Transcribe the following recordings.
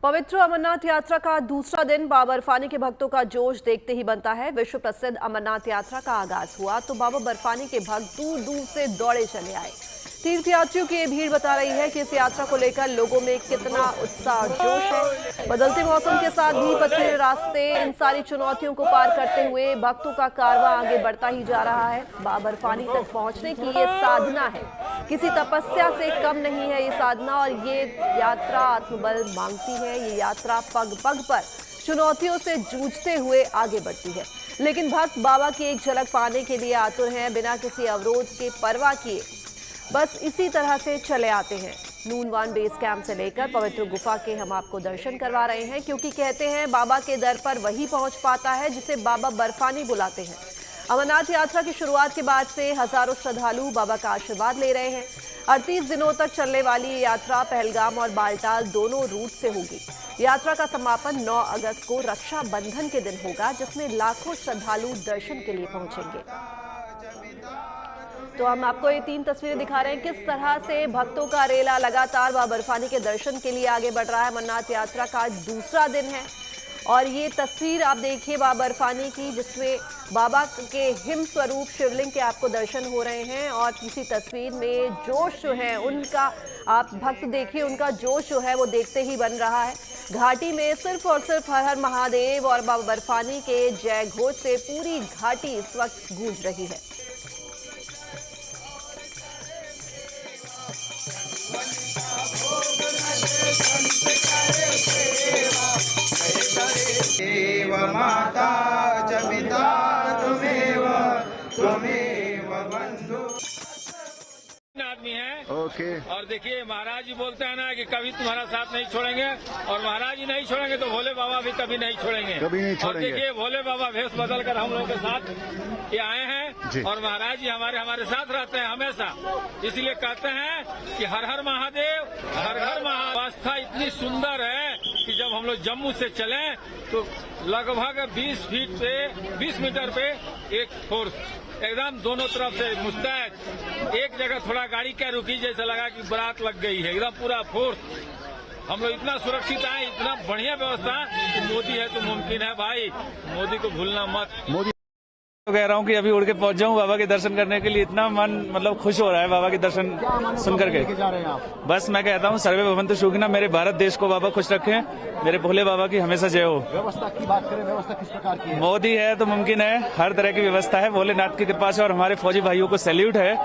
पवित्र अमरनाथ यात्रा का दूसरा दिन बाबा बर्फानी के भक्तों का जोश देखते ही बनता है। विश्व प्रसिद्ध अमरनाथ यात्रा का आगाज हुआ तो बाबा बर्फानी के भक्त दूर दूर से दौड़े चले आए। तीर्थयात्रियों की ये भीड़ बता रही है कि इस यात्रा को लेकर लोगों में कितना उत्साह जोश है। बदलते मौसम के साथ भी पथरीले रास्ते इन सारी चुनौतियों को पार करते हुए भक्तों का कारवां आगे बढ़ता ही जा रहा है। बाबा बर्फानी तक पहुंचने की ये साधना है, किसी तपस्या से कम नहीं है ये साधना। और ये यात्रा आत्मबल मांगती है। ये यात्रा पग पग पर चुनौतियों से जूझते हुए आगे बढ़ती है, लेकिन भक्त बाबा की एक झलक पाने के लिए आतुर हैं। बिना किसी अवरोध के परवाह किए बस इसी तरह से चले आते हैं। नूनवान बेस कैंप से लेकर पवित्र गुफा के हम आपको दर्शन करवा रहे हैं, क्योंकि कहते हैं बाबा के दर पर वही पहुंच पाता है जिसे बाबा बर्फानी बुलाते हैं। अमरनाथ यात्रा की शुरुआत के बाद से हजारों श्रद्धालु बाबा का आशीर्वाद ले रहे हैं। 38 दिनों तक चलने वाली ये यात्रा पहलगाम और बालटाल दोनों रूट से होगी। यात्रा का समापन 9 अगस्त को रक्षाबंधन के दिन होगा, जिसमें लाखों श्रद्धालु दर्शन के लिए पहुंचेंगे। तो हम आपको ये 3 तस्वीरें दिखा रहे हैं, किस तरह से भक्तों का रेला लगातार बाबा बर्फानी के दर्शन के लिए आगे बढ़ रहा है। अमरनाथ यात्रा का दूसरा दिन है और ये तस्वीर आप देखिए बाबा बर्फानी की, जिसमें बाबा के हिम स्वरूप शिवलिंग के आपको दर्शन हो रहे हैं। और इसी तस्वीर में जोश जो है उनका आप भक्त देखिए, उनका जोश जो है वो देखते ही बन रहा है। घाटी में सिर्फ और सिर्फ हर हर महादेव और बाबा बर्फानी के जय घोष से पूरी घाटी इस वक्त गूंज रही है। देव माता च पिता त्वमेव बंधु आदमी है। ओके। और देखिए महाराज जी बोलते हैं ना कि कभी तुम्हारा साथ नहीं छोड़ेंगे, और महाराज जी नहीं छोड़ेंगे तो भोले बाबा भी कभी नहीं छोड़ेंगे। कभी नहीं छोड़ेंगे। और देखिए भोले बाबा भेष बदल कर हम लोगों के साथ ये आए हैं और महाराज जी हमारे साथ रहते हैं हमेशा। इसलिए कहते हैं कि हर हर महादेव, हर हर महादेव। व्यवस्था इतनी सुंदर है कि जब हम लोग जम्मू से चले तो लगभग 20 मीटर पे एक फोर्स एकदम दोनों तरफ से मुस्तैद। एक जगह थोड़ा गाड़ी क्या रुकी, जैसा लगा कि बारात लग गई है। एकदम पूरा फोर्स हम लोग इतना सुरक्षित आए, इतना बढ़िया व्यवस्था कि मोदी है तो मुमकिन है भाई, मोदी को भूलना मत। मोदी तो कह रहा हूँ कि अभी उड़ के पहुंच जाऊँ बाबा के दर्शन करने के लिए। इतना मन मतलब खुश हो रहा है बाबा के दर्शन सुन करके। बस मैं कहता हूँ सर्वे भवन्तु सुखिनः, मेरे भारत देश को बाबा खुश रखें, मेरे भोले बाबा की हमेशा जय हो। व्यवस्था की बात करें, व्यवस्था किस प्रकार की है? मोदी है तो मुमकिन है, हर तरह की व्यवस्था है भोलेनाथ की कृपा से। और हमारे फौजी भाइयों को सैल्यूट है,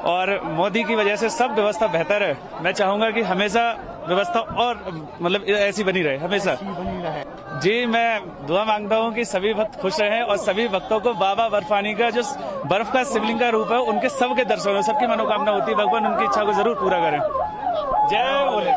और मोदी की वजह से सब व्यवस्था बेहतर है। मैं चाहूंगा कि हमेशा व्यवस्था और मतलब ऐसी बनी रहे, हमेशा बनी रहे। जी मैं दुआ मांगता हूँ कि सभी भक्त खुश रहें और सभी भक्तों को बाबा बर्फानी का जो बर्फ का शिवलिंग का रूप है उनके सबके दर्शन हो, सबकी मनोकामना होती है, भगवान उनकी इच्छा को जरूर पूरा करें। जय भोले।